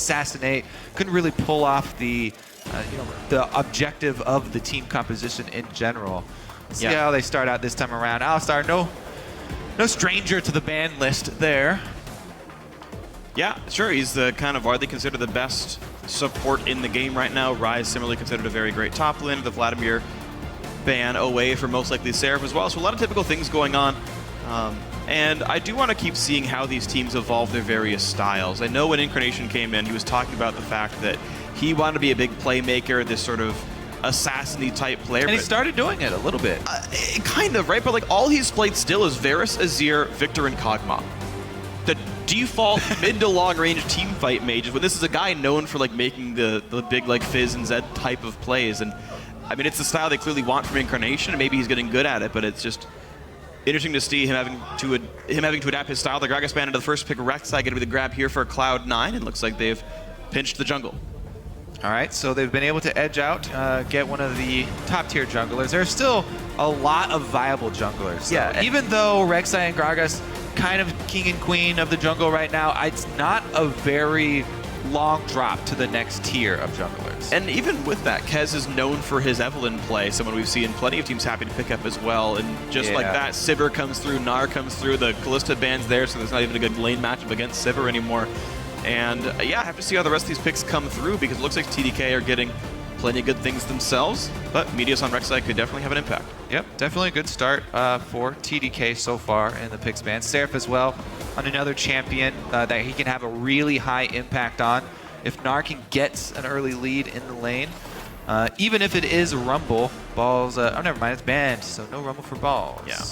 assassinate, couldn't really pull off the the objective of the team composition in general. See how they start out this time around. Alistar, no stranger to the ban list there. Yeah, sure. He's the kind of widely considered the best support in the game right now. Ryze similarly considered a very great top lane. The Vladimir ban away for most likely Seraph as well. So a lot of typical things going on. And I do want to keep seeing how these teams evolve their various styles. I know when Incarnation came in, he was talking about the fact that he wanted to be a big playmaker, this sort of assassin-y type player. And he started doing it a little bit. Kind of, right? But like all he's played still is Varus, Azir, VIktor, and Kog'Maw. The default mid to long range team fight mages, when this is a guy known for like making the big like Fizz and Zed type of plays. And I mean, it's the style they clearly want from Incarnation, and maybe he's getting good at it, but it's just interesting to see him having to adapt his style. The Gragas ban into the first pick, Rek'Sai going to be the grab here for Cloud9. It looks like they've pinched the jungle. All right, so they've been able to edge out, get one of the top-tier junglers. There's still a lot of viable junglers. So yeah. Even though Rek'Sai and Gragas kind of king and queen of the jungle right now, it's not a very long drop to the next tier of junglers. And even with that, Kez is known for his Evelynn play, someone we've seen plenty of teams happy to pick up as well. And just like that, Sivir comes through, Gnar comes through, the Kalista ban's there, so there's not even a good lane matchup against Sivir anymore. And yeah, I have to see how the rest of these picks come through, because it looks like TDK are getting plenty of good things themselves, but Meteos on Rek'Sai could definitely have an impact. Yep, definitely a good start for TDK so far in the picks ban. Seraph as well on another champion that he can have a really high impact on. If Gnar can get an early lead in the lane, even if it is Rumble, Balls, oh never mind, it's banned, so no Rumble for Balls. Yeah.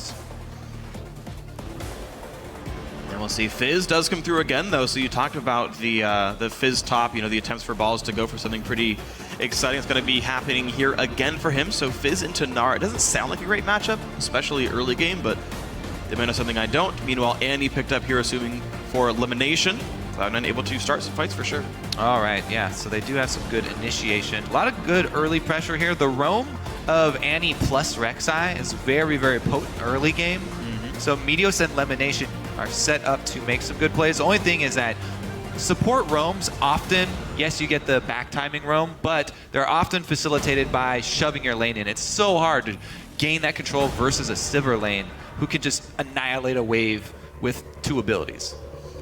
And we'll see. Fizz does come through again, though. So you talked about the Fizz top, the attempts for Balls to go for something pretty exciting. It's going to be happening here again for him. So Fizz into Gnar. It doesn't sound like a great matchup, especially early game, but they might know something I don't. Meanwhile, Annie picked up here, assuming for LemonNation. Cloud9 able to start some fights for sure. All right, yeah, so they do have some good initiation. A lot of good early pressure here. The roam of Annie plus Rek'Sai is very, very potent early game. So Meteos and LemonNation are set up to make some good plays. The only thing is that support roams often, yes, you get the back timing roam, but they're often facilitated by shoving your lane in. It's so hard to gain that control versus a Sivir lane who can just annihilate a wave with 2 abilities.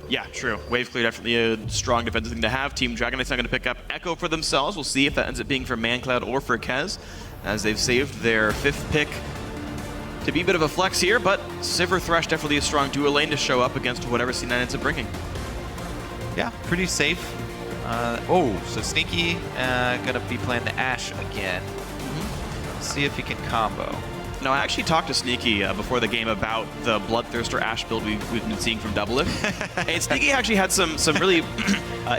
Yeah, true. Wave clear, definitely a strong defensive thing to have. Team Dragon Knight's not going to pick up Ekko for themselves. We'll see if that ends up being for Mancloud or for Kez, as they've saved their 5th pick to be a bit of a flex here, but Sivir Thresh definitely a strong duo lane to show up against whatever C9 ends up bringing. Yeah, pretty safe. So Sneaky gonna be playing the Ashe again. Let's see if he can combo. No, I actually talked to Sneaky before the game about the Bloodthirster Ashe build we've been seeing from Doublelift. And Sneaky actually had some really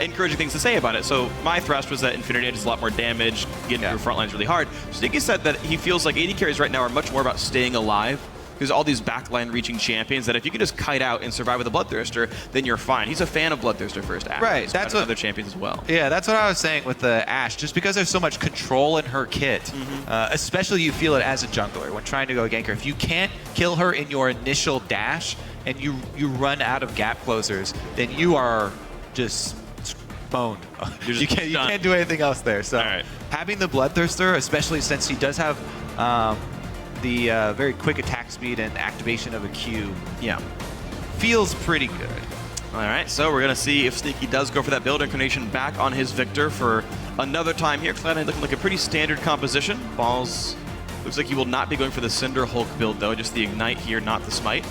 encouraging things to say about it. So my thrust was that Infinity Edge is a lot more damage, getting through front lines really hard. Sneaky said that he feels like AD carries right now are much more about staying alive. There's all these backline reaching champions that if you can just kite out and survive with a Bloodthirster, then you're fine. He's a fan of Bloodthirster first Ashe. Right, that's what other champions as well. Yeah, that's what I was saying with the Ashe. Just because there's so much control in her kit, especially you feel it as a jungler when trying to go gank her. If you can't kill her in your initial dash and you run out of gap closers, then you are just boned. You can't do anything else there. So having the Bloodthirster, especially since he does have the very quick attack speed and activation of a Q, feels pretty good. All right, so we're going to see if Sneaky does go for that build. Incarnation back on his VIktor for another time here. Cloud9 looking like a pretty standard composition. Balls looks like he will not be going for the Cinder Hulk build, though, just the Ignite here, not the Smite.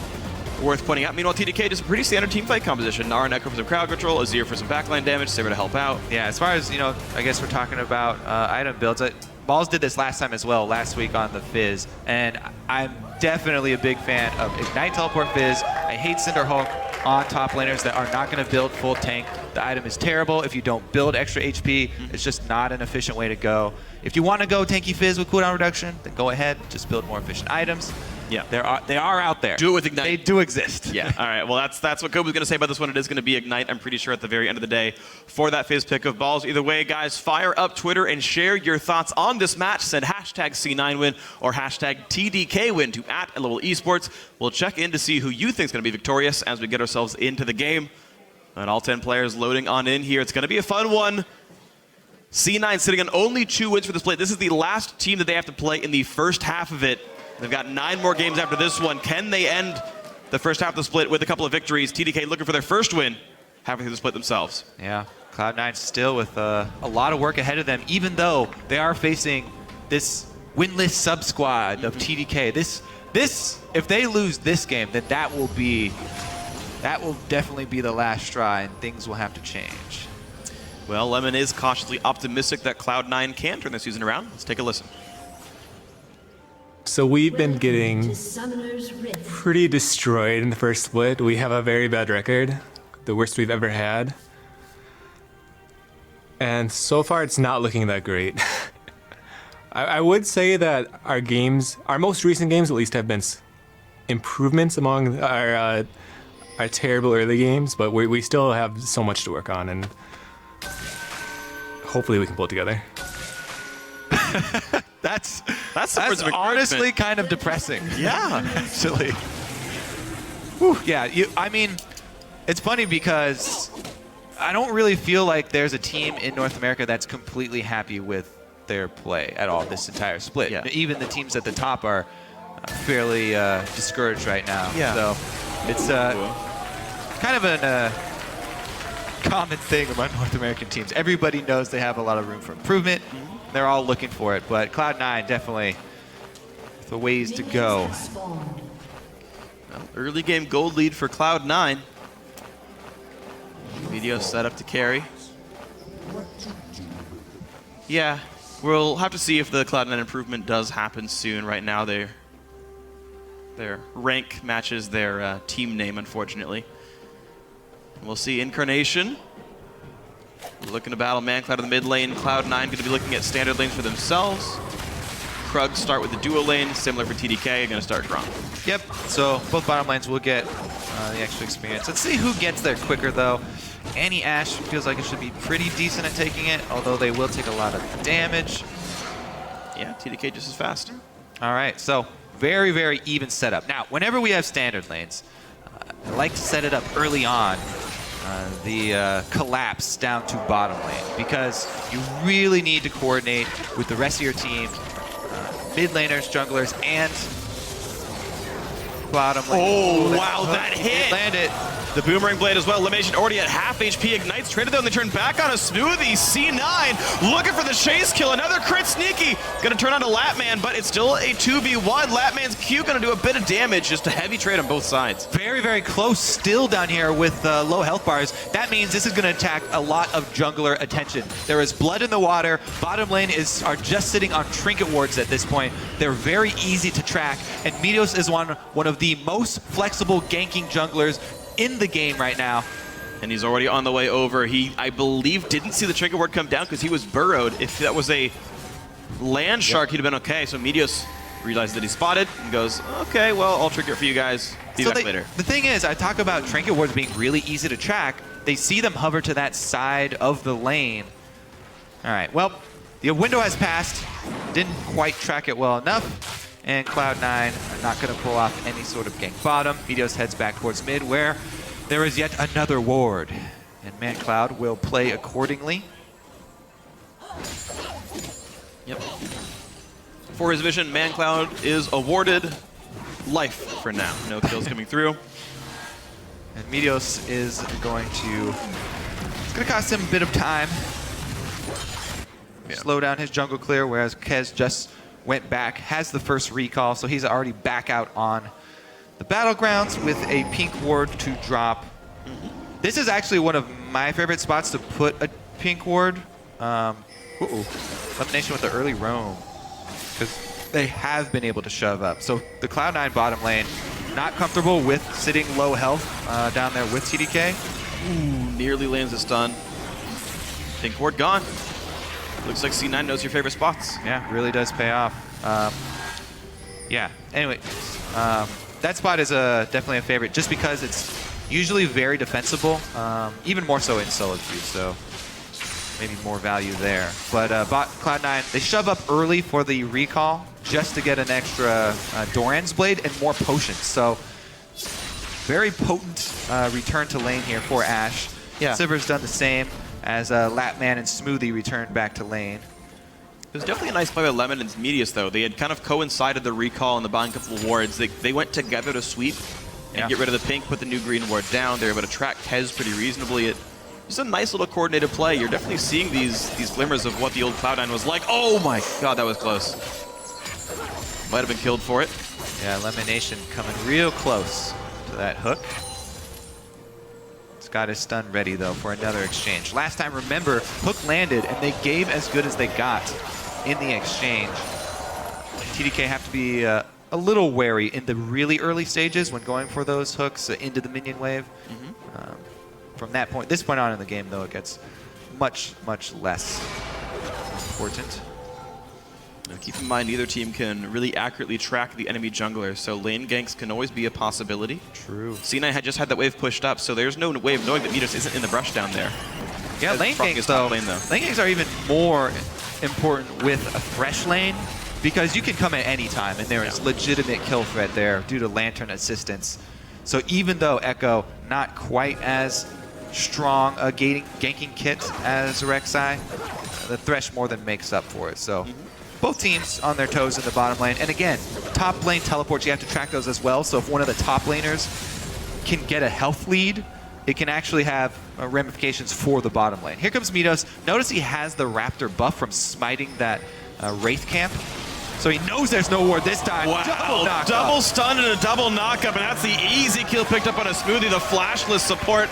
Worth pointing out. Meanwhile, TDK just a pretty standard team fight composition. Gnar and Ekko for some crowd control, Azir for some backline damage, Sivir to help out. Yeah, as far as, I guess we're talking about item builds. Balls did this last time as well, last week on the Fizz, and I'm definitely a big fan of Ignite Teleport Fizz. I hate Cinder Hulk on top laners that are not going to build full tank. The item is terrible. If you don't build extra HP, it's just not an efficient way to go. If you want to go tanky Fizz with cooldown reduction, then go ahead, just build more efficient items. Yeah, they are out there. Do it with Ignite. They do exist. Yeah. All right. Well, that's what Kobe's going to say about this one. It is going to be Ignite, I'm pretty sure, at the very end of the day for that Fizz pick of Balls. Either way, guys, fire up Twitter and share your thoughts on this match. Send hashtag C9win or hashtag TDKwin to @LevelEsports. We'll check in to see who you think is going to be victorious as we get ourselves into the game. And all 10 players loading on in here. It's going to be a fun one. C9 sitting on only 2 wins for this split. This is the last team that they have to play in the first half of it. They've got 9 more games after this one. Can they end the first half of the split with a couple of victories? TDK looking for their first win, halfway through the split themselves. Yeah, Cloud9 still with a lot of work ahead of them, even though they are facing this winless sub-squad of TDK. This, if they lose this game, then that will definitely be the last straw, and things will have to change. Well, Lemon is cautiously optimistic that Cloud9 can turn the season around. Let's take a listen. So we've been getting pretty destroyed in the first split. We have a very bad record, the worst we've ever had. And so far it's not looking that great. I would say that our games, our most recent games at least, have been improvements among our terrible early games, but we still have so much to work on, and hopefully we can pull it together. That's honestly kind of depressing. Yeah, actually. Whew, yeah, I mean, it's funny because I don't really feel like there's a team in North America that's completely happy with their play at all this entire split. Yeah. Even the teams at the top are fairly discouraged right now. Yeah. So it's kind of a common thing among North American teams. Everybody knows they have a lot of room for improvement. They're all looking for it, but Cloud9 definitely the ways to go. Well, early game gold lead for Cloud9. Meteos set up to carry. Yeah, we'll have to see if the Cloud9 improvement does happen soon. Right now, their rank matches their team name, unfortunately. We'll see Incarnation looking to battle Mancloud in the mid lane. Cloud9 going to be looking at standard lanes for themselves. Krug start with the dual lane, similar for TDK, going to start strong. Yep, so both bottom lanes will get the extra experience. Let's see who gets there quicker, though. Ashe feels like it should be pretty decent at taking it, although they will take a lot of damage. Yeah, TDK just as fast. All right, so very, very even setup. Now, whenever we have standard lanes, I like to set it up early on, the collapse down to bottom lane, because you really need to coordinate with the rest of your team, mid laners, junglers, and bottom lane. Oh, wow, that hit! It landed. The Boomerang Blade as well. LemonNation already at half HP. Ignites traded though, and they turn back on a Smoothie. C9 looking for the chase kill. Another crit sneaky. Gonna turn on to Lattman, but it's still a 2v1. Lattman's Q gonna do a bit of damage. Just a heavy trade on both sides. Very, very close still down here with low health bars. That means this is gonna attack a lot of jungler attention. There is blood in the water. Bottom lane are just sitting on trinket wards at this point. They're very easy to track, and Meteos is one of the most flexible ganking junglers in the game right now. And he's already on the way over. He, I believe, didn't see the trinket ward come down because he was burrowed. If that was a land shark, he'd have been okay. So Meteos realized that he spotted and goes, okay, well, I'll trinket for you guys. Be back later. The thing is, I talk about trinket wards being really easy to track. They see them hover to that side of the lane. All right, well, the window has passed. Didn't quite track it well enough. And Cloud9 are not going to pull off any sort of gank bottom. Meteos heads back towards mid, where there is yet another ward. And Mancloud will play accordingly. Yep. For his vision, Mancloud is awarded life for now. No kills coming through. And Meteos is going to... It's going to cost him a bit of time. Yeah. Slow down his jungle clear, whereas Kez just went back, has the first recall, so he's already back out on the battlegrounds with a pink ward to drop. This is actually one of my favorite spots to put a pink ward. LemonNation with the early roam, because they have been able to shove up. So the Cloud9 bottom lane, not comfortable with sitting low health down there with TDK. Ooh, nearly lands a stun. Pink ward gone. Looks like C9 knows your favorite spots. Yeah, really does pay off. Yeah, anyway, that spot is definitely a favorite just because it's usually very defensible, even more so in solo queue, so maybe more value there. But Cloud9, they shove up early for the recall just to get an extra Doran's Blade and more potions. So very potent return to lane here for Ashe. Yeah. Sivir's done the same as Lattman and Smoothie return back to lane. It was definitely a nice play by Lemon and Meteos, though. They had kind of coincided the recall and the buying couple of wards. They went together to sweep and get rid of the pink, put the new green ward down. They were able to track Tez pretty reasonably. Just a nice little coordinated play. You're definitely seeing these glimmers of what the old Cloud9 was like. Oh my god, that was close. Might have been killed for it. Yeah, LemonNation coming real close to that hook. He's got his stun ready, though, for another exchange. Last time, remember, hook landed, and they gave as good as they got in the exchange. TDK have to be a little wary in the really early stages when going for those hooks into the minion wave. From this point on in the game, though, it gets much, much less important. Now, keep in mind, neither team can really accurately track the enemy jungler, so lane ganks can always be a possibility. True. C9 had just had that wave pushed up, so there's no way of knowing that Meteos isn't in the brush down there. Yeah, lane ganks, though, lane ganks are even more important with a Thresh lane, because you can come at any time, and there is legitimate kill threat there due to Lantern assistance. So even though Ekko not quite as strong a ganking kit as Rek'Sai, the Thresh more than makes up for it. So both teams on their toes in the bottom lane. And again, top lane teleports, you have to track those as well. So if one of the top laners can get a health lead, it can actually have ramifications for the bottom lane. Here comes Meteos. Notice he has the Raptor buff from smiting that Wraith camp. So he knows there's no ward this time. Wow, double stun and a double knockup, and that's the easy kill picked up on a Smoothie, the flashless support.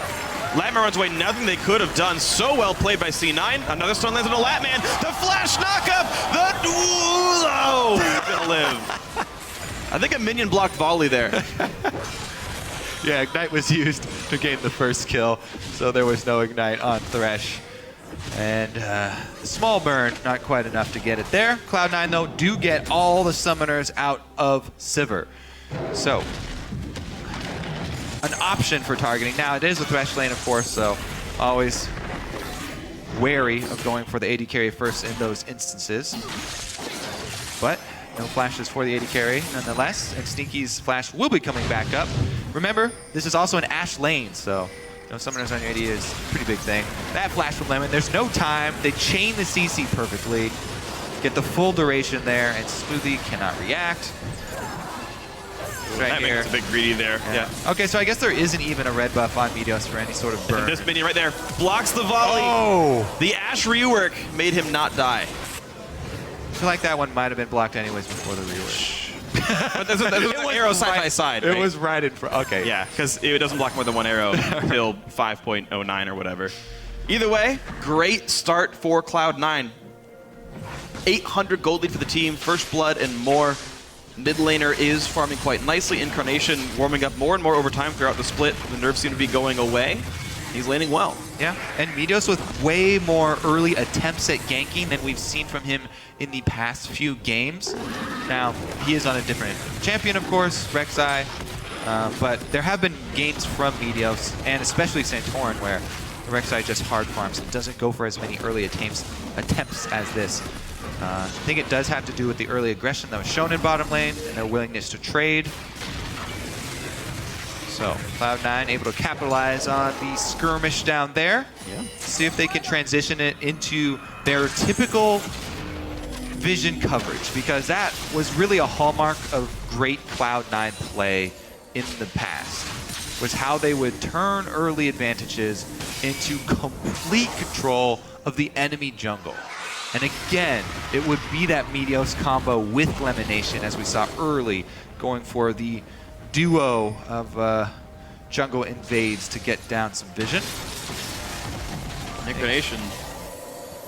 Lattman runs away, nothing they could have done. So well played by C9. Another stun lands on a Lattman. The flash knockup! The he's gonna live. I think a minion blocked volley there. Yeah, Ignite was used to gain the first kill, so there was no Ignite on Thresh. And small burn, not quite enough to get it there. Cloud9, though, do get all the summoners out of Sivir. So, an option for targeting. Now, it is a Thresh lane, of course, so always wary of going for the AD carry first in those instances. But no flashes for the AD carry, nonetheless. And Stinky's flash will be coming back up. Remember, this is also an Ashe lane, so no summoners on your AD is a pretty big thing. That flash from Lemon, there's no time. They chain the CC perfectly. Get the full duration there, and Smoothie cannot react. Right here. It's a bit greedy there. Yeah. Okay, so I guess there isn't even a red buff on Meteos for any sort of burn. This minion right there blocks the volley. Oh! The Ashe rework made him not die. I feel like that one might have been blocked anyways before the rework. But there's an arrow side by side. It right? was right in front. Okay. Yeah, because it doesn't block more than one arrow until 5.09 or whatever. Either way, great start for Cloud9. 800 gold lead for the team, first blood and more. Mid laner is farming quite nicely. Incarnation warming up more and more over time throughout the split. The nerfs seem to be going away. He's laning well. Yeah, and Meteos with way more early attempts at ganking than we've seen from him in the past few games. Now, he is on a different champion, of course, Rek'Sai, but there have been games from Meteos, and especially Santorin, where Rek'Sai just hard farms and doesn't go for as many early attempts as this. I think it does have to do with the early aggression that was shown in bottom lane and their willingness to trade. So, Cloud9 able to capitalize on the skirmish down there. Yeah. See if they can transition it into their typical vision coverage, because that was really a hallmark of great Cloud9 play in the past, was how they would turn early advantages into complete control of the enemy jungle. And again, it would be that Meteos combo with LemonNation, as we saw early, going for the duo of jungle invades to get down some vision. Incarnation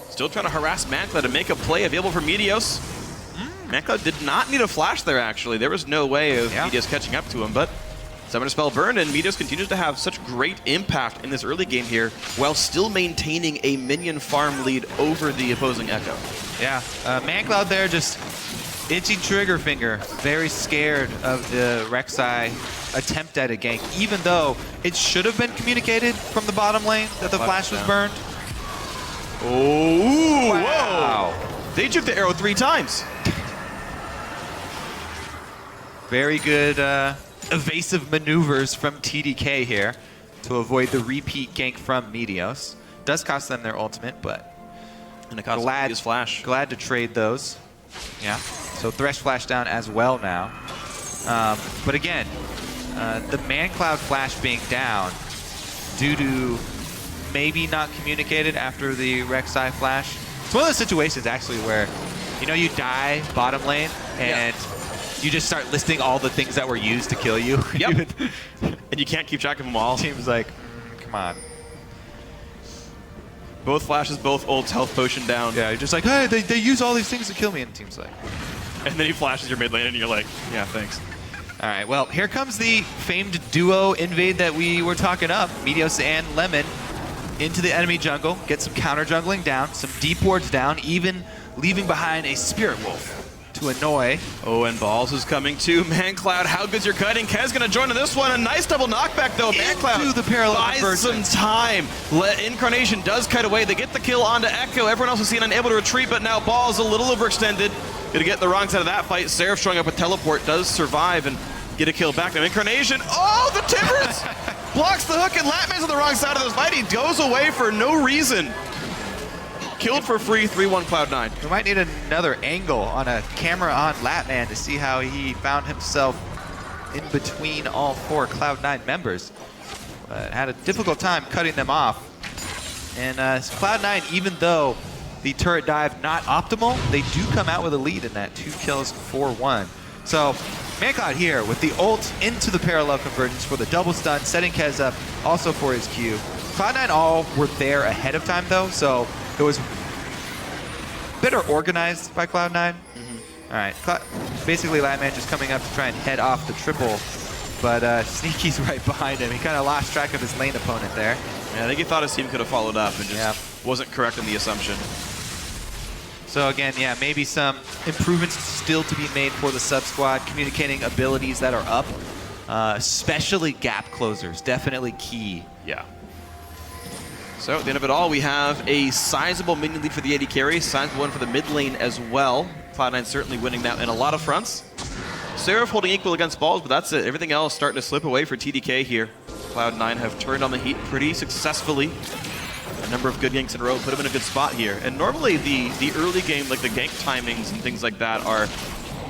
still trying to harass Mancloud to make a play available for Meteos. Mancloud did not need a flash there, actually. There was no way of Meteos catching up to him, but Summoner Spell burned, and Meteos continues to have such great impact in this early game here, while still maintaining a minion farm lead over the opposing Ekko. Yeah, Mancloud there just itching trigger finger, very scared of the Rek'Sai attempt at a gank, even though it should have been communicated from the bottom lane that the flash was burned. Oh, wow. Whoa. They took the arrow 3 times. Very good evasive maneuvers from TDK here. to avoid the repeat gank from Meteos. Does cost them their ultimate, but And it costs his flash. glad to trade those. Yeah. So Thresh flash down as well now. But again, the Mancloud flash being down due to maybe not communicated after the Rek'Sai flash. It's one of those situations actually where, you know, you die bottom lane and you just start listing all the things that were used to kill you. Yep. And you can't keep track of them all. Team's like, come on. Both flashes, both ults, health potion down. Yeah, you're just like, hey, they use all these things to kill me, and the team's like. And then he flashes your mid lane and you're like, yeah, thanks. All right, well, here comes the famed duo invade that we were talking up. Meteos and Lemon into the enemy jungle, get some counter jungling down, some deep wards down, even leaving behind a Spirit Wolf to annoy. Oh, and Balls is coming too. Mancloud, how good's your cutting? Kez gonna join in this one. A nice double knockback though. Mancloud Into the parallel buys conversion. some time. Incarnation does cut away. They get the kill onto Ekko. Everyone else is seen unable to retreat, but now Balls a little overextended. Gonna get the wrong side of that fight. Seraph showing up with teleport, does survive and get a kill back. Now Incarnation, oh, the Timbers! Blocks the hook, and Lattman's on the wrong side of this fight. He goes away for no reason. Killed for free, 3-1 Cloud9. We might need another angle on a camera on Lattman to see how he found himself in between all 4 Cloud9 members. But had a difficult time cutting them off. And Cloud9, even though the turret dive not optimal, they do come out with a lead in that 2 kills, 4-1. So Mancloud here with the ult into the parallel convergence for the double stun, setting Kez up also for his Q. Cloud9 all were there ahead of time though, so it was better organized by Cloud9. All right, basically Lattman just coming up to try and head off the triple, but Sneaky's right behind him. He kind of lost track of his lane opponent there. Yeah, I think he thought his team could have followed up and just wasn't correct in the assumption. So again, yeah, maybe some improvements still to be made for the sub-squad, communicating abilities that are up, especially gap closers, definitely key. Yeah. So at the end of it all, we have a sizable minion lead for the AD carry, sizable one for the mid lane as well. Cloud9 certainly winning that in a lot of fronts. Seraph holding equal against Balls, but that's it. Everything else starting to slip away for TDK here. Cloud9 have turned on the heat pretty successfully. A number of good ganks in a row, put him in a good spot here. And normally the early game, like the gank timings and things like that, are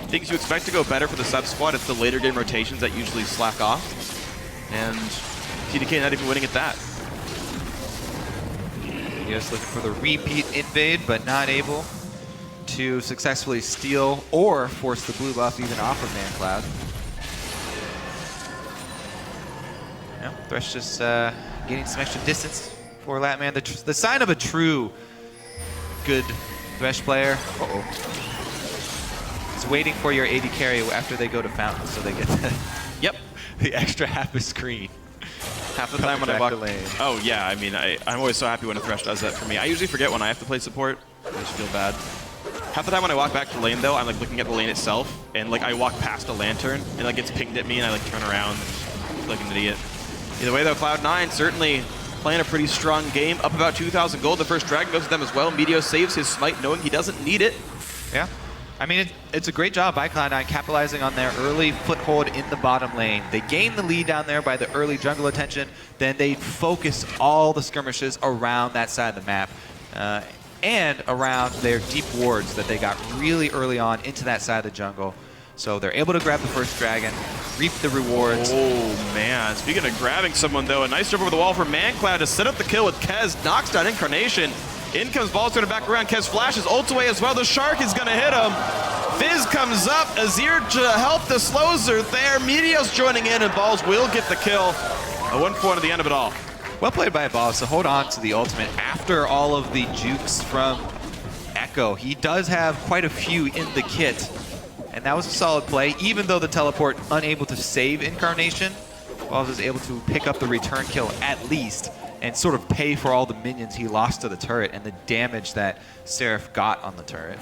things you expect to go better for the sub squad. It's the later game rotations that usually slack off. And TDK not even winning at that. Just looking for the repeat invade, but not able to successfully steal or force the blue buff even off of Mancloud. Yeah, Thresh just gaining some extra distance for Lattman. The sign of a true good Thresh player. Uh-oh. Is waiting for your AD carry after they go to Fountain, so they get the extra half a screen. Half the time when I walk the lane. Oh yeah, I mean, I'm always so happy when a Thresh does that for me. I usually forget when I have to play support. I just feel bad. Half the time when I walk back to lane though, I'm like looking at the lane itself, and like I walk past a lantern, and like gets pinged at me, and I like turn around, like an idiot. Either way though, Cloud9 certainly playing a pretty strong game, up about 2,000 gold. The first dragon goes to them as well. Meteos saves his smite, knowing he doesn't need it. Yeah. I mean, it's a great job by Cloud9 capitalizing on their early foothold in the bottom lane. They gain the lead down there by the early jungle attention, then they focus all the skirmishes around that side of the map and around their deep wards that they got really early on into that side of the jungle. So they're able to grab the first dragon, reap the rewards. Oh man, speaking of grabbing someone though, a nice jump over the wall for Mancloud to set up the kill with Kez, knocks down Incarnation. In comes Balls, turning back around. Kez flashes, ults away as well. The Shark is gonna hit him. Fizz comes up. Azir to help the slows are there. Meteos joining in, and Balls will get the kill. A 1-4 at the end of it all. Well played by Balls to hold on to the ultimate after all of the jukes from Ekko. He does have quite a few in the kit, and that was a solid play. Even though the teleport unable to save Incarnation, Balls is able to pick up the return kill at least, and sort of pay for all the minions he lost to the turret and the damage that Seraph got on the turret.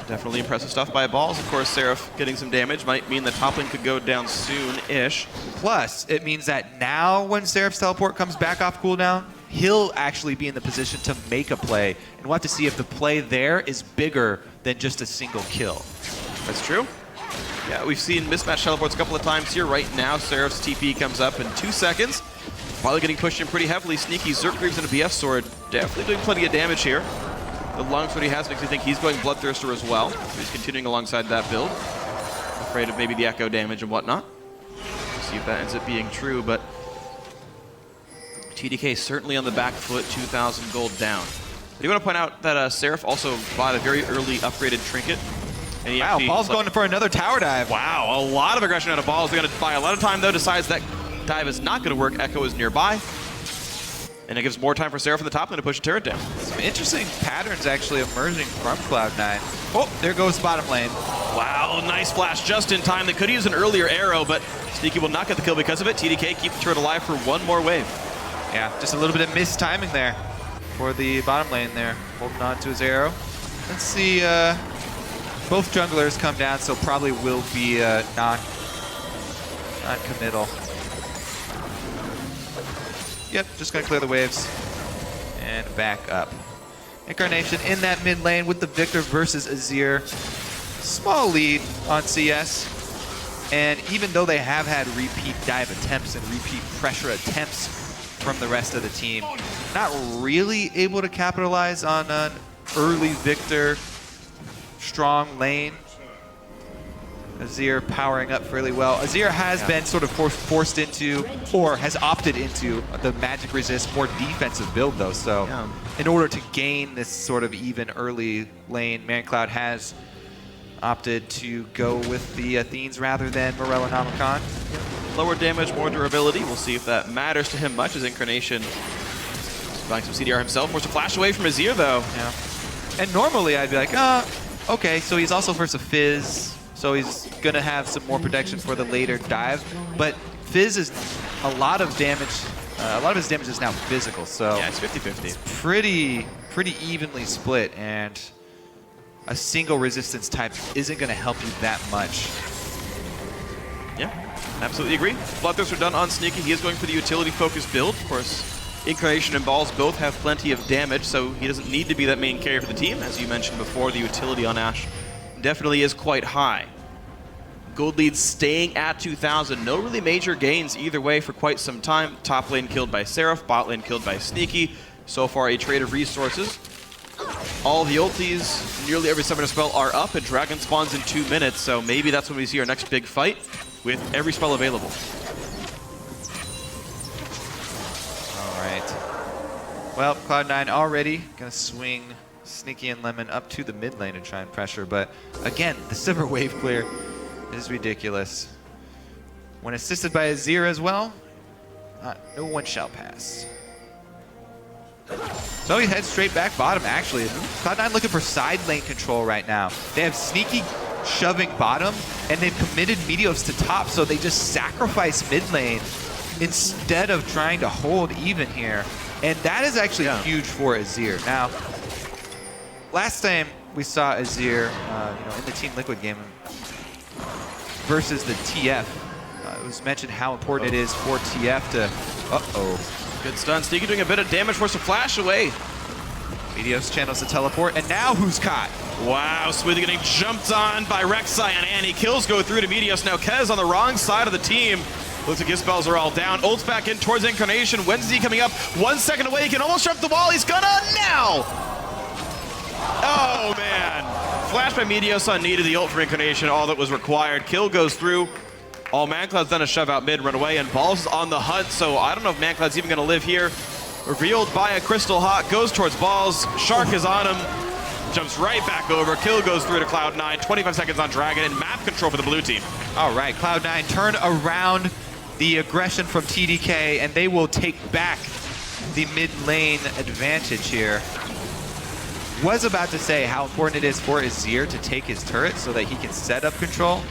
Definitely impressive stuff by Balls. Of course, Seraph getting some damage might mean the top lane could go down soon-ish. Plus, it means that now when Seraph's teleport comes back off cooldown, he'll actually be in the position to make a play. And we'll have to see if the play there is bigger than just a single kill. That's true. Yeah, we've seen mismatch teleports a couple of times here. Right now, Seraph's TP comes up in 2 seconds. Probably getting pushed in pretty heavily. Sneaky Zergreaves and a BF sword. Definitely doing plenty of damage here. The longsword he has makes me think he's going Bloodthirster as well. So he's continuing alongside that build. Afraid of maybe the echo damage and whatnot. We'll see if that ends up being true, but TDK certainly on the back foot, 2,000 gold down. I do want to point out that Seraph also bought a very early upgraded trinket. And Wow, Ball's going for another tower dive. Wow, a lot of aggression out of Balls. They're going to buy a lot of time, though. Decides that dive is not going to work. Ekko is nearby. And it gives more time for Seraph on the top than to push a turret down. Some interesting patterns actually emerging from Cloud9. Oh, there goes bottom lane. Wow, nice flash just in time. They could use an earlier arrow, but Sneaky will not get the kill because of it. TDK keep the turret alive for one more wave. Yeah, just a little bit of missed timing there for the bottom lane there. Holding on to his arrow. Let's see, both junglers come down, so probably will be non-committal. Yep, just gonna clear the waves and back up. Incarnation in that mid lane with the VIktor versus Azir. Small lead on CS. And even though they have had repeat dive attempts and repeat pressure attempts from the rest of the team, not really able to capitalize on an early VIktor strong lane. Azir powering up fairly well. Azir has been sort of forced into, or has opted into, the magic resist, more defensive build though. So in order to gain this sort of even early lane, Mancloud has opted to go with the Athenes rather than Morel and Omicron. Lower damage, more durability. We'll see if that matters to him much as Incarnation buying some CDR himself. Forced to flash away from Azir though. Yeah. And normally I'd be like, okay, so he's also first a Fizz. So he's going to have some more protection for the later dive. But Fizz is a lot of damage. A lot of his damage is now physical. So yeah, it's 50-50. It's pretty evenly split. And a single resistance type isn't going to help you that much. Yeah, absolutely agree. Bloodthirsts are done on Sneaky. He is going for the utility-focused build. Of course, Incarnation and Balls both have plenty of damage, so he doesn't need to be that main carry for the team. As you mentioned before, the utility on Ashe definitely is quite high. Gold lead staying at 2,000. No really major gains either way for quite some time. Top lane killed by Seraph, bot lane killed by Sneaky. So far a trade of resources. All the ultis, nearly every summoner spell are up, and Dragon spawns in 2 minutes, so maybe that's when we see our next big fight with every spell available. All right. Well, Cloud9 already gonna swing Sneaky and Lemon up to the mid lane and try and pressure, but again, the Sivir wave clear is ridiculous. When assisted by Azir as well, no one shall pass. So he heads straight back bottom, actually. Cloud9 looking for side lane control right now. They have Sneaky shoving bottom, and they've committed Meteos to top, so they just sacrifice mid lane instead of trying to hold even here. And that is actually huge for Azir. Now, last time we saw Azir, in the Team Liquid game versus the TF, it was mentioned how important it is for TF to. Good stun. Sneaky doing a bit of damage, forced to flash away. Meteos channels the teleport, and now who's caught? Wow, Smoothie getting jumped on by Rek'Sai and Annie. Kills go through to Meteos. Now Kez on the wrong side of the team. Looks like his spells are all down. Ults back in towards Incarnation. Wednesday coming up. 1 second away. He can almost jump the wall. He's gonna now! Oh, man. Flash by Meteos unneeded. The ult for Incarnation, all that was required. Kill goes through. All Mancloud's done a shove out mid, run away, and Balls is on the hunt, so I don't know if Mancloud's even gonna live here. Revealed by a Crystal Hawk, goes towards Balls. Shark is on him. Jumps right back over. Kill goes through to Cloud9. 25 seconds on Dragon, and map control for the blue team. All right, Cloud9 turn around the aggression from TDK, and they will take back the mid lane advantage here. Was about to say how important it is for Azir to take his turret so that he can set up control,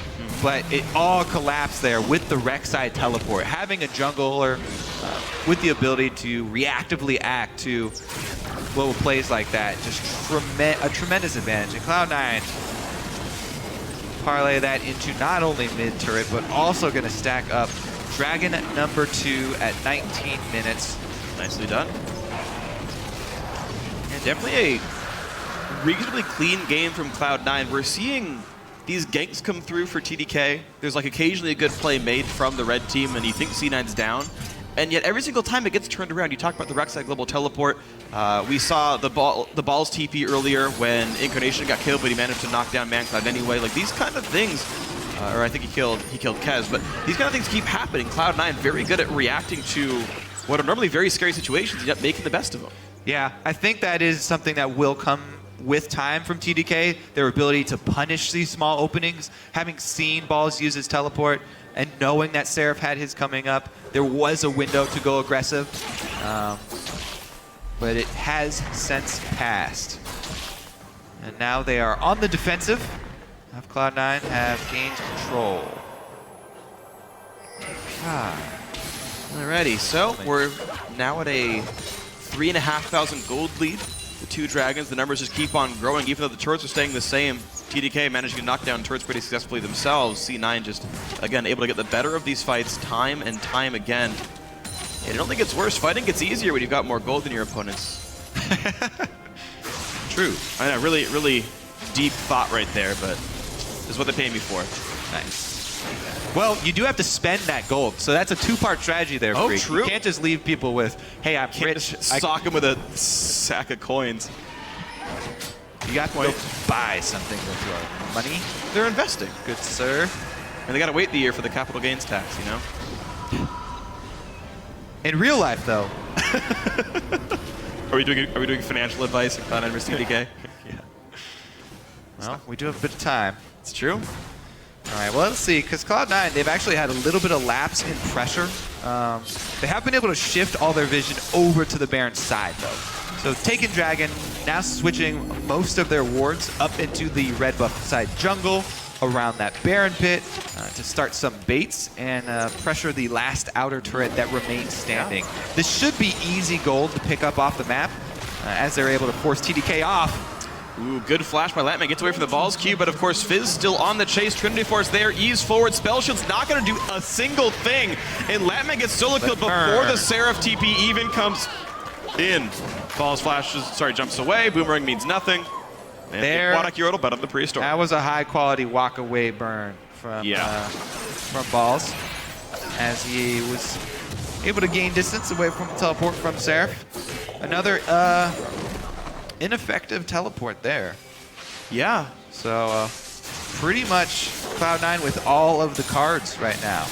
but it all collapsed there with the Rek'Sai teleport. Having a jungler with the ability to reactively act to global plays like that, just a tremendous advantage. And Cloud9 parlay that into not only mid turret, but also going to stack up Dragon number 2 at 19 minutes. Nicely done. And definitely a reasonably clean game from Cloud9. We're seeing these ganks come through for TDK. There's like occasionally a good play made from the red team, and you think C9's down, and yet every single time it gets turned around. You talked about the Rek'Sai global teleport. We saw the Balls TP earlier when Incarnation got killed, but he managed to knock down Mancloud anyway. Like these kind of things, or I think he killed Kez, but these kind of things keep happening. Cloud9 very good at reacting to what are normally very scary situations, yet making the best of them. Yeah, I think that is something that will come with time from TDK, their ability to punish these small openings. Having seen Balls use his teleport and knowing that Seraph had his coming up, there was a window to go aggressive, but it has since passed. And now they are on the defensive. Cloud9 have gained control. Alrighty, so we're now at a 3,500 gold lead. The two dragons, the numbers just keep on growing, even though the turrets are staying the same. TDK managing to knock down turrets pretty successfully themselves. C9 just, again, able to get the better of these fights time and time again. And I don't think it's worse. Fighting gets easier when you've got more gold than your opponents. True. I know, really, really deep thought right there, but this is what they pay me for. Nice. Well, you do have to spend that gold, so that's a two-part strategy there, Oh, Phreak. true. You can't just leave people with, hey, I'm Can't rich. just sock him with a sack of coins. You got to go buy something with your money. They're investing. Good sir. And they got to wait the year for the capital gains tax, you know? In real life, though. Are we doing financial advice on TDK? Yeah. Well, we do have a bit of time. It's true. All right, well, let's see, because Cloud9, they've actually had a little bit of lapse in pressure. They have been able to shift all their vision over to the Baron's side, though. So Taken Dragon now switching most of their wards up into the red buff side jungle around that Baron pit to start some baits and pressure the last outer turret that remains standing. Yeah. This should be easy gold to pick up off the map as they're able to force TDK off. Ooh, good flash by Lattman. Gets away from the Balls Q, but of course Fizz still on the chase. Trinity Force there, ease forward. Spell Shield's not going to do a single thing. And Lattman gets solo killed before the Seraph TP even comes in. Balls flashes, sorry, jumps away. Boomerang means nothing. And there, Wadakiro bet on the Prehistoric. That was a high quality walk away burn from Balls, as he was able to gain distance away from the teleport from Seraph. Another ineffective teleport there. Yeah. So pretty much Cloud9 with all of the cards right now.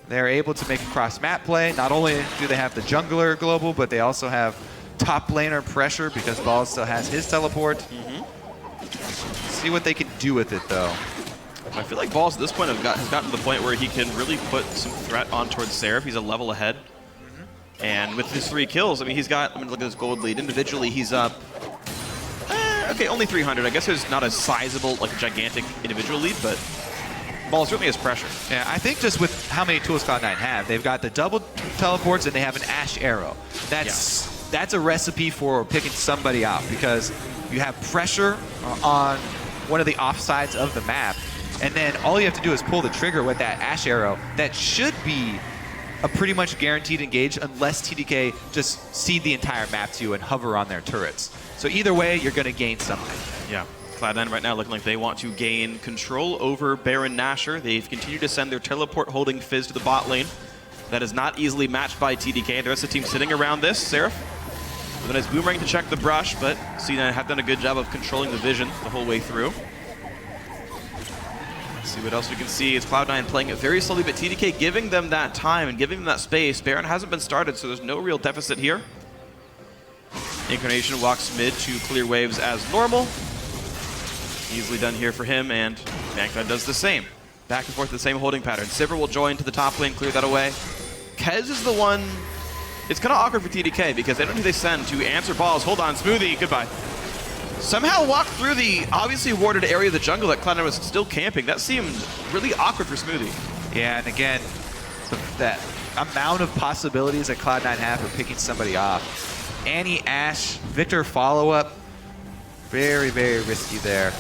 They're able to make a cross-map play. Not only do they have the jungler global, but they also have top laner pressure because Balls still has his teleport. See what they can do with it, though. I feel like Balls at this point has gotten to the point where he can really put some threat on towards Seraph. He's a level ahead. And with his 3 kills, I mean, he's got, look at his gold lead. Individually, he's up, okay, only 300. I guess there's not a sizable, like, gigantic individual lead, but Balls certainly has pressure. Yeah, I think just with how many tools Cloud9 have, they've got the double teleports and they have an Ashe arrow. That's a recipe for picking somebody out because you have pressure on one of the offsides of the map, and then all you have to do is pull the trigger with that Ashe arrow. That should be a pretty much guaranteed engage unless TDK just cede the entire map to you and hover on their turrets. So either way, you're going to gain something. Yeah. Cloud9 right now looking like they want to gain control over Baron Nashor. They've continued to send their teleport holding Fizz to the bot lane. That is not easily matched by TDK. The rest of the team sitting around this. Seraph with a nice boomerang to check the brush, but C9 have done a good job of controlling the vision the whole way through. Let's see what else we can see. It's Cloud9 playing it very slowly, but TDK giving them that time and giving them that space. Baron hasn't been started, so there's no real deficit here. Incarnation walks mid to clear waves as normal. Easily done here for him, and Mancloud does the same. Back and forth the same holding pattern. Sivir will join to the top lane, clear that away. Kez is the one. It's kind of awkward for TDK because they don't know who they send to answer Balls. Hold on, Smoothie, goodbye. Somehow walked through the obviously warded area of the jungle that Cloud9 was still camping. That seemed really awkward for Smoothie. Yeah, and again, that amount of possibilities that Cloud9 have for picking somebody off. Annie, Ashe, VIktor follow-up. Very, very risky there.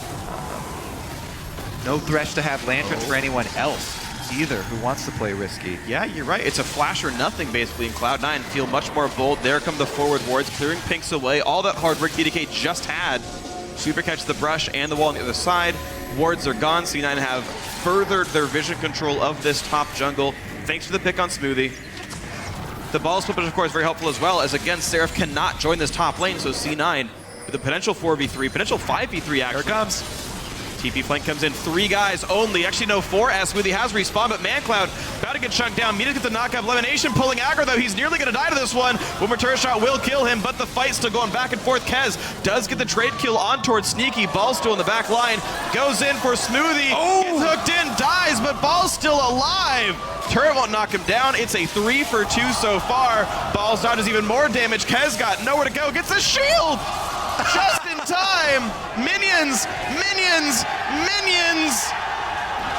No Thresh to have Lantern for anyone else either who wants to play risky. Yeah, you're right. It's a flash or nothing, basically, and Cloud9 feel much more bold. There come the forward wards, clearing pinks away. All that hard work TDK just had. Super catch the brush and the wall on the other side. Wards are gone. C9 have furthered their vision control of this top jungle. Thanks for the pick on Smoothie. The ball split, of course, very helpful as well, as again, Seraph cannot join this top lane, so C9 with a potential 4v3, potential 5v3 action. Here it comes. TP flank comes in, 3 guys only. Actually, no, 4 as Smoothie has respawned, but Mancloud about to get chunked down. Meteos gets the knockup. LemonNation pulling aggro, though. He's nearly going to die to this one. One more turret shot will kill him, but the fight's still going back and forth. Kez does get the trade kill on towards Sneaky. Ball's still in the back line. Goes in for Smoothie. Oh! Gets hooked in, dies, but Ball's still alive. Turret won't knock him down. It's a 3 for 2 so far. Ball's dodges even more damage. Kez got nowhere to go. Gets a shield. Just in time. Minions, minions, minions.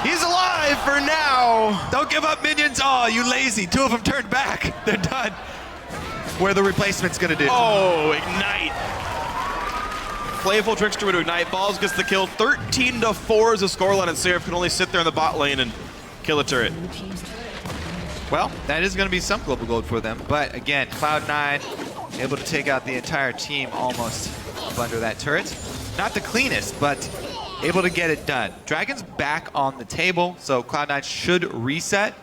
He's alive for now. Don't give up, minions. Oh, you lazy. 2 of them turned back. They're done. What are the replacements going to do? Oh, ignite. Playful Trickster to ignite. Balls gets the kill. 13-4 is the scoreline, and Seraph can only sit there in the bot lane and kill a turret. Well, that is going to be some global gold for them. But again, Cloud9 able to take out the entire team almost up under that turret. Not the cleanest, but able to get it done. Dragon's back on the table, so Cloud9 should reset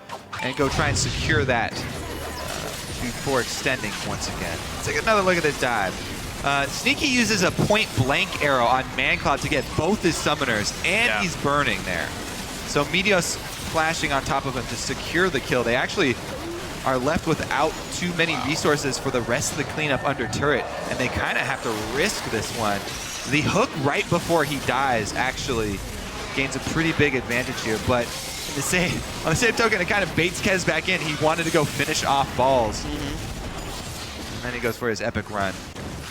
and go try and secure that before extending once again. Let's take another look at this dive. Sneaky uses a point-blank arrow on Mancloud to get both his summoners, and he's burning there. So Meteos flashing on top of him to secure the kill. They actually are left without too many resources for the rest of the cleanup under turret, and they kind of have to risk this one. The hook right before he dies actually gains a pretty big advantage here, but on the same token, it kind of baits Kez back in. He wanted to go finish off Balls. And then he goes for his epic run.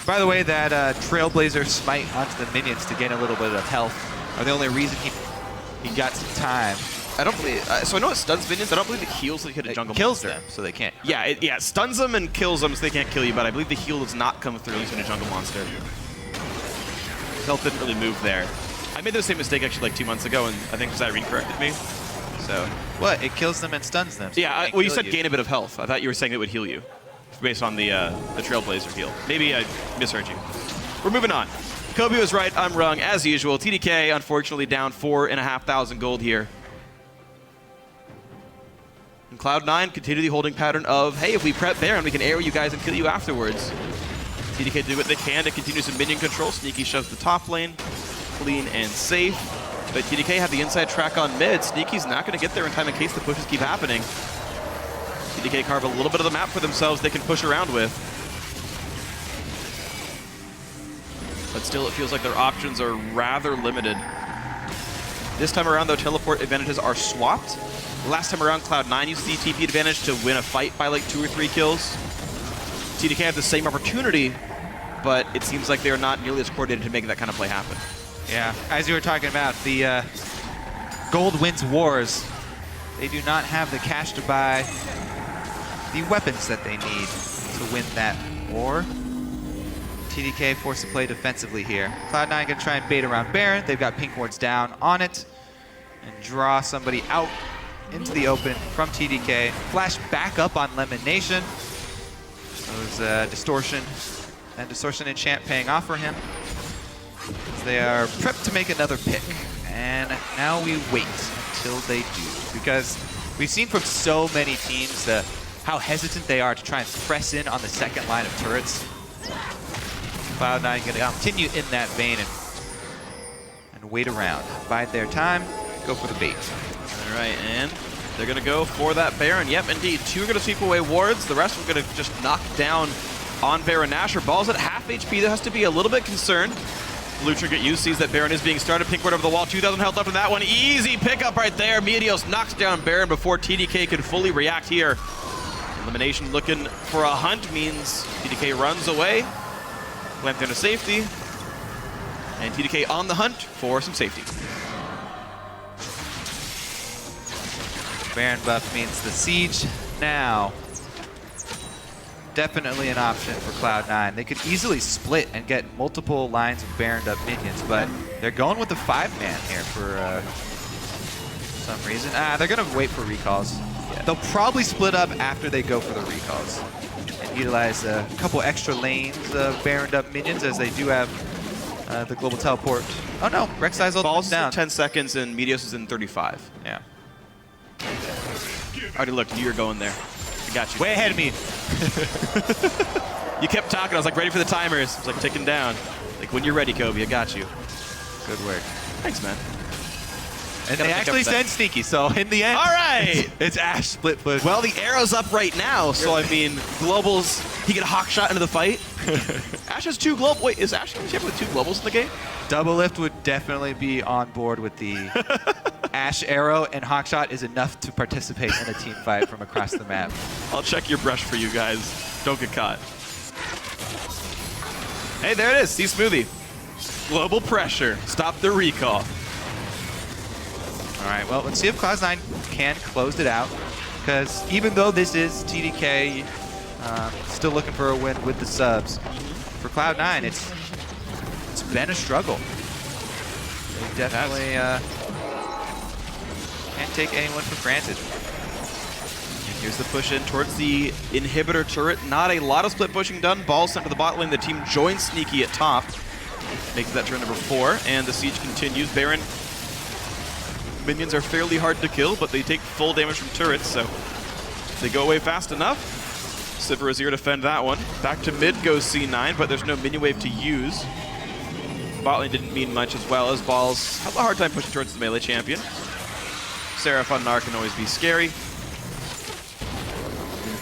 By the way, that Trailblazer smite onto the minions to gain a little bit of health are the only reason he got some time. I don't believe, so I know it stuns minions. I don't believe it heals so they hit a jungle kills monster. them, so they can't. Yeah, it stuns them and kills them so they can't kill you, but I believe the heal does not come through at least in a jungle monster. Health didn't really move there. I made the same mistake actually like 2 months ago, and I think Irene corrected me. So What? It kills them and stuns them. So yeah, well, you said gain a bit of health. I thought you were saying it would heal you based on the Trailblazer heal. Maybe I misheard you. We're moving on. Kobe was right, I'm wrong, as usual. TDK, unfortunately, down 4,500 gold here. And Cloud9 continue the holding pattern of, hey, if we prep Baron, we can arrow you guys and kill you afterwards. TDK do what they can to continue some minion control. Sneaky shoves the top lane, clean and safe. But TDK have the inside track on mid. Sneaky's not going to get there in time in case the pushes keep happening. TDK carve a little bit of the map for themselves they can push around with. But still, it feels like their options are rather limited. This time around, though, teleport advantages are swapped. Last time around, Cloud9 used the TP advantage to win a fight by like 2 or 3 kills. TDK have the same opportunity, but it seems like they're not nearly as coordinated to make that kind of play happen. Yeah, as you were talking about, the gold wins wars. They do not have the cash to buy the weapons that they need to win that war. TDK forced to play defensively here. Cloud9 gonna try and bait around Baron. They've got pink wards down on it and draw somebody out into the open from TDK. Flash back up on LemonNation. Those distortion and distortion enchant paying off for him. They are prepped to make another pick, and now we wait until they do, because we've seen from so many teams how hesitant they are to try and press in on the second line of turrets. Cloud9 going to continue in that vein and wait around, bide their time, go for the bait. All right, and they're going to go for that Baron. Yep, indeed. 2 are going to sweep away wards. The rest are going to just knock down on Baron Nashor. Ball's at half HP. That has to be a little bit concerned. Blue Trinket U sees that Baron is being started. Pink ward over the wall. 2,000 health left on that one. Easy pickup right there. Meteos knocks down Baron before TDK can fully react here. LemonNation looking for a hunt means TDK runs away. Went down to safety. And TDK on the hunt for some safety. Baron buff means the siege now. Definitely an option for Cloud9. They could easily split and get multiple lines of Baroned up minions, but they're going with the 5-man here for some reason. They're going to wait for recalls. Yeah. They'll probably split up after they go for the recalls and utilize a couple extra lanes of Baroned up minions, as they do have the global teleport. Oh no, Rek'Sai's Ball's down. in 10 seconds and Meteos is in 35. Yeah. Already looked, you're going there. I got you. Way ahead of me. You kept talking. I was like ready for the timers. I was like ticking down. Like when you're ready, Kobe, I got you. Good work. Thanks, man. And Gotta they pick actually up that. send Sneaky, so in the end, All right. it's Ashe split push. Well, the arrow's up right now, so I mean, globals. He can hawk shot into the fight. Ashe has 2 global. Wait, is Ashe champion with 2 globals in the game? Double Lift would definitely be on board with the Ashe arrow, and Hawkshot is enough to participate in a team fight from across the map. I'll check your brush for you guys. Don't get caught. Hey, there it is. See Smoothie. Global pressure. Stop the recall. All right, well, let's see if Cloud9 can close it out, because even though this is TDK, still looking for a win with the subs, for Cloud9, it's been a struggle. They definitely can't take anyone for granted. And here's the push in towards the inhibitor turret. Not a lot of split pushing done. Ball sent to the bot lane. The team joins Sneaky at top. Makes that turn number 4, and the siege continues. Baron minions are fairly hard to kill, but they take full damage from turrets, so if they go away fast enough, Sivir is here to defend that one. Back to mid goes C9, but there's no minion wave to use. Bot lane didn't mean much, as well as Balls have a hard time pushing towards the melee champion. Seraph on Gnar can always be scary.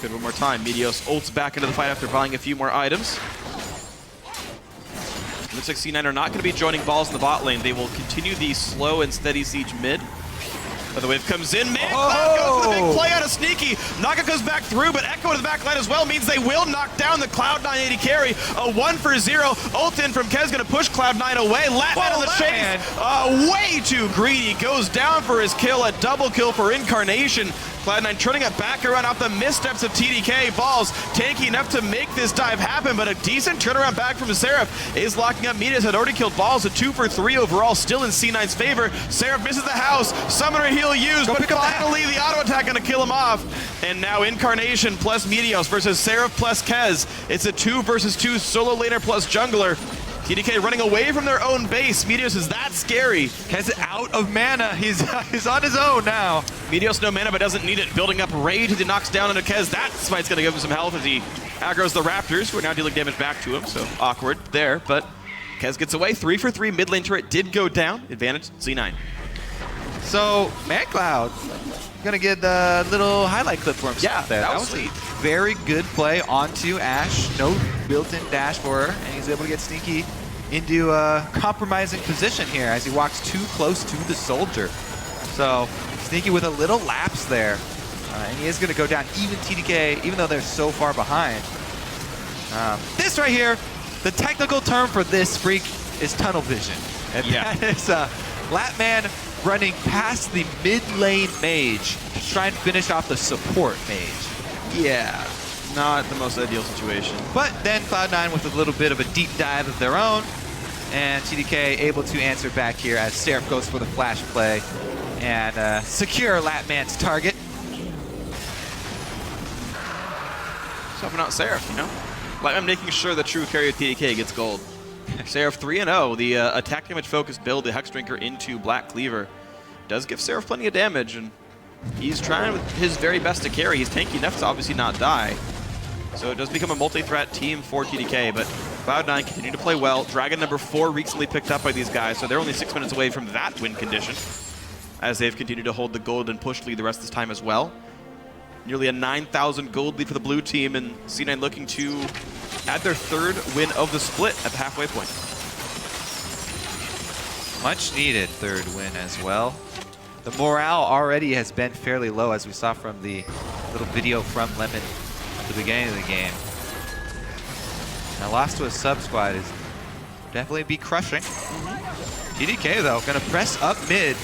Good one more time. Meteos ults back into the fight after buying a few more items. Looks like C9 are not going to be joining Balls in the bot lane. They will continue the slow and steady siege mid. But the wave comes in. Mancloud goes for the big play out of Sneaky. Naga goes back through, but Ekko to the back line as well means they will knock down the Cloud9 AD carry. A 1-for-0. Ult in from Kez going to push Cloud9 away. Lattman on the chase. Way too greedy. Goes down for his kill. A double kill for Incarnation. Cloud9 turning it back around off the missteps of TDK. Balls tanky enough to make this dive happen, but a decent turnaround back from Seraph is locking up. Meteos had already killed Balls. A 2-for-3 overall, still in C9's favor. Seraph misses the house. Summoner heal used, but finally the auto attack going to kill him off. And now Incarnation plus Meteos versus Seraph plus Kez. It's a 2-versus-2 solo laner plus jungler. TDK running away from their own base. Meteos is that scary. Kez out of mana. He's on his own now. Meteos no mana but doesn't need it. Building up Raid. He knocks down into Kez. That fight's going to give him some health as he aggroes the Raptors, who are now dealing damage back to him. So awkward there, but Kez gets away. 3-for-3 mid lane turret did go down. Advantage C9. So Mancloud gonna get the little highlight clip for himself there. That That was was sweet. a very good play onto Ashe. No built-in dash for her, and he's able to get Sneaky into a compromising position here as he walks too close to the soldier. So Sneaky with a little lapse there, and he is gonna go down. Even TDK, even though they're so far behind. This right here, the technical term for this Phreak is tunnel vision. And that is Lattman running past the mid lane mage to try and finish off the support mage. Yeah, not the most ideal situation. But then Cloud9 with a little bit of a deep dive of their own, and TDK able to answer back here as Seraph goes for the flash play and secure Lattman's target. Helping out Seraph, you know? Like, I'm making sure the true carry of TDK gets gold. Seraph 3-0, the attack damage focused build, the Hex Drinker into Black Cleaver, does give Seraph plenty of damage, and he's trying with his very best to carry. He's tanky enough to obviously not die. So it does become a multi-threat team for TDK, but Cloud9 continue to play well. Dragon number 4 recently picked up by these guys, so they're only 6 minutes away from that win condition, as they've continued to hold the gold and push lead the rest of this time as well. Nearly a 9,000 gold lead for the blue team, and C9 looking to add their 3rd win of the split at the halfway point. Much needed 3rd win as well. The morale already has been fairly low, as we saw from the little video from Lemon at the beginning of the game. Now loss to a sub squad is definitely be crushing. TDK though, gonna press up mid.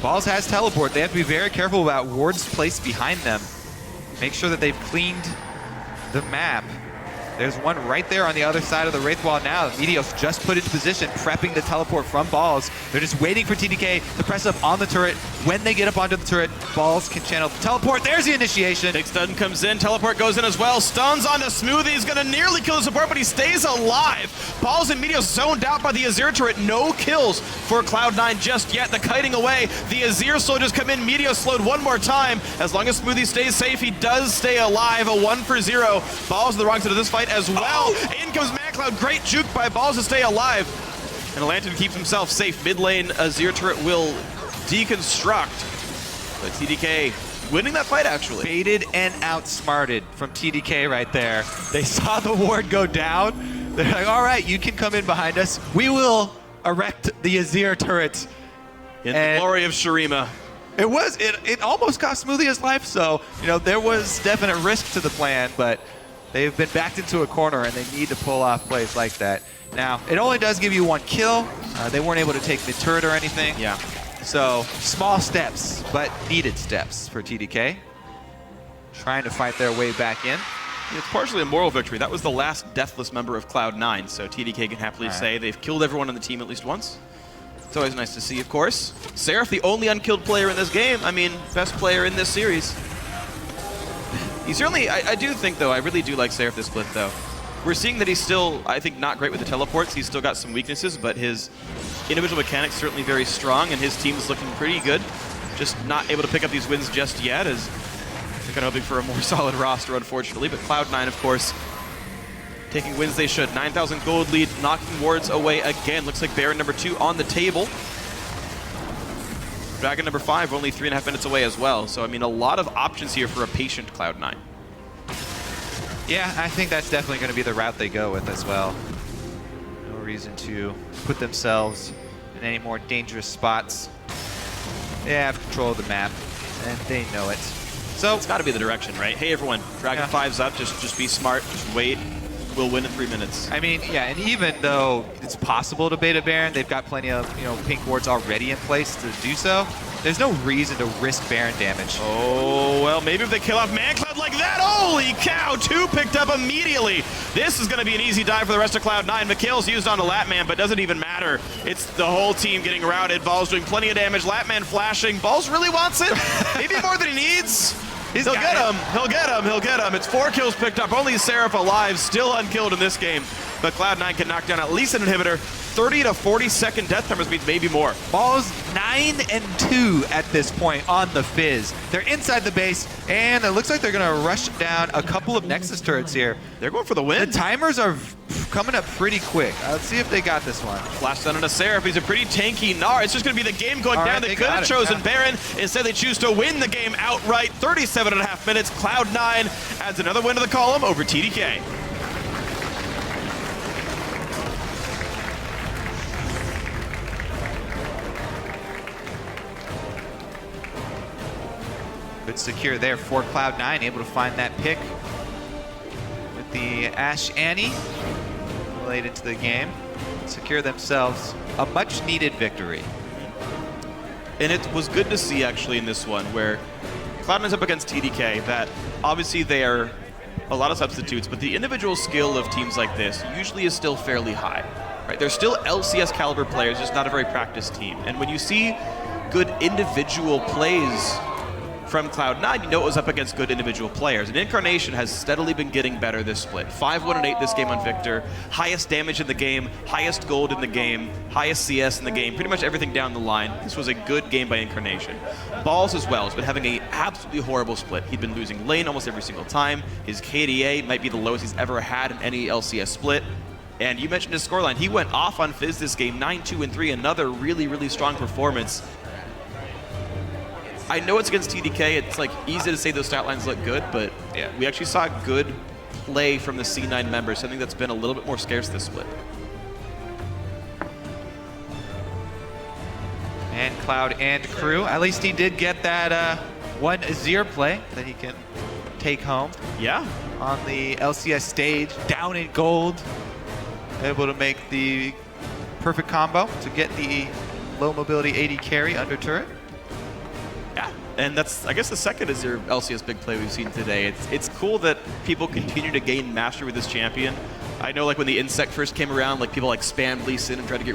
Balls has teleport. They have to be very careful about wards placed behind them. Make sure that they've cleaned the map. There's one right there on the other side of the Wraith Wall now. Meteos just put into position, prepping the teleport from Balls. They're just waiting for TDK to press up on the turret. When they get up onto the turret, Balls can channel the teleport. There's the initiation. Big stun comes in, teleport goes in as well. Stuns onto Smoothie, he's gonna nearly kill the support, but he stays alive. Balls and Meteos zoned out by the Azir turret. No kills for Cloud9 just yet. The kiting away. The Azir soldiers come in. Meteos slowed one more time. As long as Smoothie stays safe, he does stay alive. A 1-for-0. Balls on the wrong side of this fight as well. In comes Mancloud. Great juke by Balls to stay alive. And Lantern keeps himself safe. Mid lane, Azir turret will deconstruct. But TDK winning that fight, actually. Baited and outsmarted from TDK right there. They saw the ward go down. They're like, all right, you can come in behind us. We will erect the Azir turret. In the glory of Shurima. It almost cost Smoothie his life, so, you know, there was definite risk to the plan, but they've been backed into a corner and they need to pull off plays like that. Now, it only does give you 1 kill. They weren't able to take mid-turret or anything. Yeah. So, small steps, but needed steps for TDK. Trying to fight their way back in. It's partially a moral victory. That was the last deathless member of Cloud9, so TDK can happily say they've killed everyone on the team at least once. It's always nice to see, of course. Seraph, the only unkilled player in this game. I mean, best player in this series. He certainly, I do think, though, I really do like Seraph this split, though. We're seeing that he's still, I think, not great with the teleports. He's still got some weaknesses, but his individual mechanics certainly very strong, and his team is looking pretty good. Just not able to pick up these wins just yet, as they're kind of hoping for a more solid roster, unfortunately. But Cloud9, of course, taking wins they should. 9,000 gold lead, knocking wards away again. Looks like Baron number 2 on the table. Dragon number 5 only 3.5 minutes away as well. So, I mean, a lot of options here for a patient Cloud9. Yeah, I think that's definitely going to be the route they go with as well. No reason to put themselves in any more dangerous spots. They have control of the map, and they know it. So it's got to be the direction, right? Hey, everyone, Dragon 5's up. Just be smart. Just wait. We'll win in 3 minutes. I mean, yeah, and even though it's possible to bait a Baron, they've got plenty of, you know, pink wards already in place to do so. There's no reason to risk Baron damage. Oh, well, maybe if they kill off Mancloud like that. Holy cow, 2 picked up immediately. This is going to be an easy dive for the rest of Cloud9. Mikhail's used onto Lattman, but doesn't even matter. It's the whole team getting routed. Balls doing plenty of damage. Lattman flashing. Balls really wants it. Maybe more than he needs. He'll get him. He'll get him. He'll get him. It's 4 kills picked up. Only Seraph alive, still unkilled in this game. But Cloud9 can knock down at least an inhibitor. 30 to 40 second death numbers means maybe more. Balls 9-2 at this point on the Fizz. They're inside the base, and it looks like they're going to rush down a couple of Nexus turrets here. They're going for the win. The timers are coming up pretty quick. Let's see if they got this one. Flash down into Seraph. He's a pretty tanky Gnar. It's just going to be the game going down. They could have chosen Baron. Instead, they choose to win the game outright. 37.5 minutes. Cloud9 adds another win to the column over TDK. Good secure there for Cloud9, able to find that pick with the Ashe Annie late into the game. Secure themselves a much needed victory. And it was good to see actually in this one where Cloud9's up against TDK that obviously they are a lot of substitutes, but the individual skill of teams like this usually is still fairly high. Right? They're still LCS caliber players, just not a very practiced team. And when you see good individual plays from Cloud9, you know it was up against good individual players. And Incarnation has steadily been getting better this split. 5-1-8 this game on VIktor. Highest damage in the game, highest gold in the game, highest CS in the game, pretty much everything down the line. This was a good game by Incarnation. Balls as well has been having an absolutely horrible split. He'd been losing lane almost every single time. His KDA might be the lowest he's ever had in any LCS split. And you mentioned his scoreline. He went off on Fizz this game, 9-2-3, another really, really strong performance. I know it's against TDK, it's like easy to say those stat lines look good, but yeah, we actually saw good play from the C9 members, something that's been a little bit more scarce this split. And Cloud and crew, at least he did get that one Azir play that he can take home. Yeah. On the LCS stage, down in gold, able to make the perfect combo to get the low mobility AD carry under turret. And that's, I guess, the second Azir LCS big play we've seen today. It's cool that people continue to gain mastery with this champion. I know, like, when the Insect first came around, like, people, like, spammed Lee Sin and tried to get